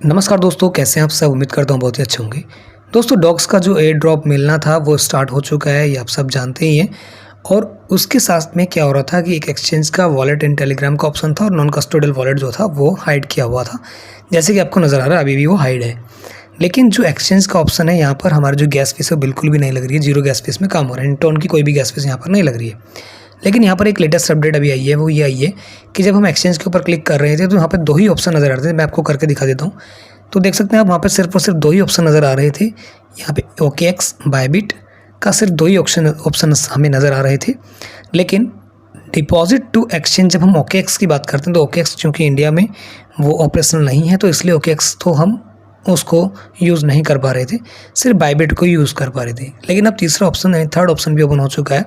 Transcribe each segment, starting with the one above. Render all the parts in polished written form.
नमस्कार दोस्तों, कैसे हैं आप सब। उम्मीद करता हूँ बहुत ही अच्छे होंगे। दोस्तों, डॉक्स का जो एयर ड्रॉप मिलना था वो स्टार्ट हो चुका है, ये आप सब जानते ही हैं। और उसके साथ में क्या हो रहा था कि एक एक्सचेंज का वॉलेट इन टेलीग्राम का ऑप्शन था और नॉन कस्टोडियल वॉलेट जो था वो हाइड किया हुआ था। जैसे कि आपको नज़र आ रहा है अभी भी वो हाइड है। लेकिन जो एक्सचेंज का ऑप्शन है यहाँ पर हमारी जो गैस फीस है बिल्कुल भी नहीं लग रही है। जीरो गैस फीस में काम हो रहा है। इंटोन की कोई भी गैस फीस यहाँ पर नहीं लग रही है। लेकिन यहाँ पर एक लेटेस्ट अपडेट अभी आई है, वो ये आई है कि जब हम एक्सचेंज के ऊपर क्लिक कर रहे थे तो यहाँ पर दो ही ऑप्शन नज़र आ रहे थे। मैं आपको करके दिखा देता हूँ। तो देख सकते हैं आप वहाँ पे सिर्फ और सिर्फ दो ही ऑप्शन नज़र आ रहे थे। यहाँ पे OKX बायबिट का सिर्फ दो ही ऑप्शन हमें नज़र आ रहे थे। लेकिन डिपॉजिट टू एक्सचेंज जब हम OKX की बात करते हैं तो OKX चूँकि इंडिया में वो ऑपरेशनल नहीं है तो इसलिए OKX तो हम उसको यूज़ नहीं कर पा रहे थे, सिर्फ बायबिट को यूज़ कर पा रहे थे। लेकिन अब तीसरा ऑप्शन यानी थर्ड ऑप्शन भी ओपन हो चुका है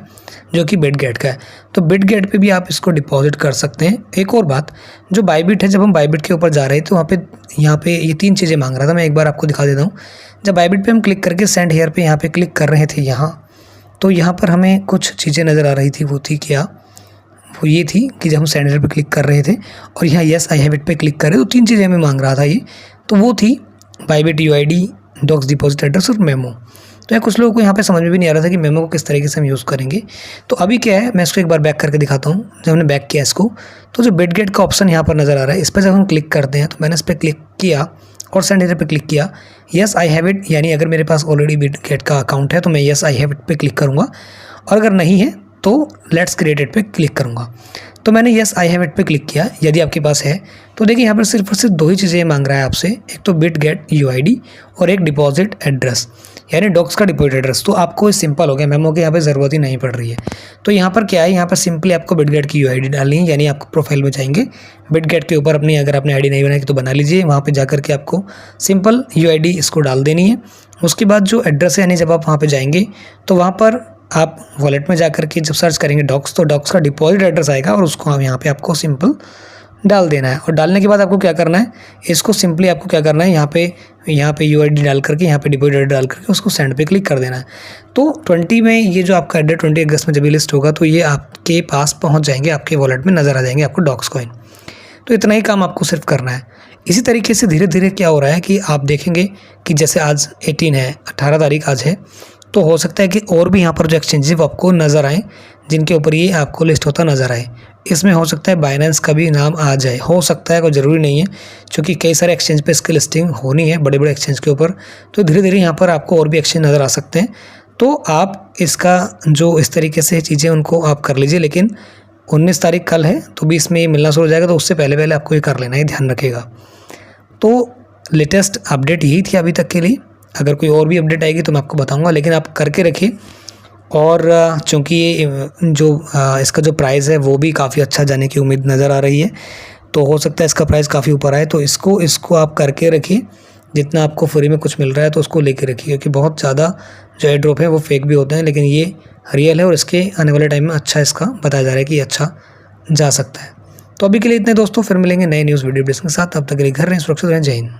जो कि बिटगेट का है। तो बिटगेट पे भी आप इसको डिपॉजिट कर सकते हैं। एक और बात, जो बायबिट है, जब हम बायबिट के ऊपर जा रहे थे तो यहाँ पे ये तीन चीज़ें मांग रहा था। मैं एक बार आपको दिखा देता हूँ। जब बायबिट पे हम क्लिक करके सेंड हेयर पे यहाँ पे क्लिक कर रहे थे तो यहाँ पर हमें कुछ चीज़ें नज़र आ रही थी। वो थी क्या? वो ये थी कि जब हम सेंड हेयर पे क्लिक कर रहे थे और यहाँ येस आई हैव इट पे क्लिक कर रहे तो तीन चीज़ें हमें मांग रहा था ये। तो वो थी Bybit UID, docs deposit address और मेमो। तो यार कुछ लोगों को यहाँ पे समझ में भी नहीं आ रहा था कि मेमो को किस तरीके से हम यूज़ करेंगे। तो अभी क्या है, मैं इसको एक बार बैक करके दिखाता हूँ। जब हमने बैक किया इसको तो जो बिटगेट का ऑप्शन यहाँ पर नज़र आ रहा है, इस पर जब हम क्लिक करते हैं तो मैंने इस पर क्लिक किया और सेंड हेयर पे क्लिक किया। येस आई हैव इट, यानी अगर मेरे पास ऑलरेडी बिटगेट का अकाउंट है तो मैं येस आई हैव इट पे क्लिक करूँगा, और अगर नहीं है तो लेट्स क्रिएट इट पे क्लिक करूँगा। तो मैंने येस आई हैव इट पे क्लिक किया। यदि आपके पास है तो देखिए यहाँ पर सिर्फ और सिर्फ दो ही चीज़ें मांग रहा है आपसे, एक तो बिटगेट UID और एक डिपॉजिट एड्रेस यानी डॉक्स का डिपॉजिट एड्रेस। तो आपको सिंपल हो गया, मेमो की यहाँ पे ज़रूरत ही नहीं पड़ रही है। तो यहाँ पर क्या है, यहाँ पर सिंपली आपको बिटगेट की UID डालनी है, यानी आपको प्रोफाइल में जाएंगे बिटगेट के ऊपर अपनी, अगर आपने ID नहीं बनाई तो बना लीजिए। वहाँ पर जाकर के आपको सिंपल UID इसको डाल देनी है। उसके बाद जो एड्रेस है, यानी जब आप वहाँ पर जाएंगे तो वहाँ पर आप वॉलेट में जाकर के जब सर्च करेंगे डॉक्स तो डॉक्स का डिपॉजिट एड्रेस आएगा और उसको हम यहाँ पे आपको सिंपल डाल देना है। और डालने के बाद आपको क्या करना है, इसको सिंपली आपको क्या करना है, यहाँ पे UID डाल करके यहाँ पे डिपॉजिट एड्रेस डाल करके उसको सेंड पे क्लिक कर देना है। तो 20 में ये जो आपका एड्रेस 20 अगस्त में जब ये लिस्ट होगा तो ये आपके पास पहुँच जाएंगे, आपके वॉलेट में नज़र आ जाएंगे आपको डॉक्स कॉइन। तो इतना ही काम आपको सिर्फ करना है। इसी तरीके से धीरे धीरे क्या हो रहा है कि आप देखेंगे कि जैसे आज 18 है, 18 तारीख आज है, तो हो सकता है कि और भी यहाँ पर जो एक्सचेंजेस आपको नज़र आए जिनके ऊपर ये आपको लिस्ट होता नज़र आए। इसमें हो सकता है बाइनेंस का भी नाम आ जाए, हो सकता है, कोई ज़रूरी नहीं है, क्योंकि कई सारे एक्सचेंज पे इसकी लिस्टिंग होनी है, बड़े बड़े एक्सचेंज के ऊपर। तो धीरे धीरे यहाँ पर आपको और भी एक्सचेंज नज़र आ सकते हैं। तो आप इसका जो इस तरीके से चीज़ें उनको आप कर लीजिए। लेकिन 19 तारीख कल है तो 20 में ये मिलना शुरू हो जाएगा, तो उससे पहले पहले आपको ये कर लेना है, ध्यान रखिएगा। तो लेटेस्ट अपडेट यही थी अभी तक के लिए। अगर कोई और भी अपडेट आएगी तो मैं आपको बताऊंगा, लेकिन आप करके रखिए। और चूँकि ये जो इसका जो प्राइस है वो भी काफ़ी अच्छा जाने की उम्मीद नज़र आ रही है, तो हो सकता है इसका प्राइस काफ़ी ऊपर आए। तो इसको आप करके रखिए। जितना आपको फ्री में कुछ मिल रहा है तो उसको लेके रखिए, क्योंकि बहुत ज़्यादा जो एयर ड्रॉप है वो फेक भी होते हैं, लेकिन ये रियल है और इसके आने वाले टाइम में अच्छा इसका बताया जा रहा है कि अच्छा जा सकता है। तो अभी के लिए इतने दोस्तों, फिर मिलेंगे नए न्यूज़ वीडियो के साथ। तब तक के लिए घर रहें, सुरक्षित रहें। जय हिंद।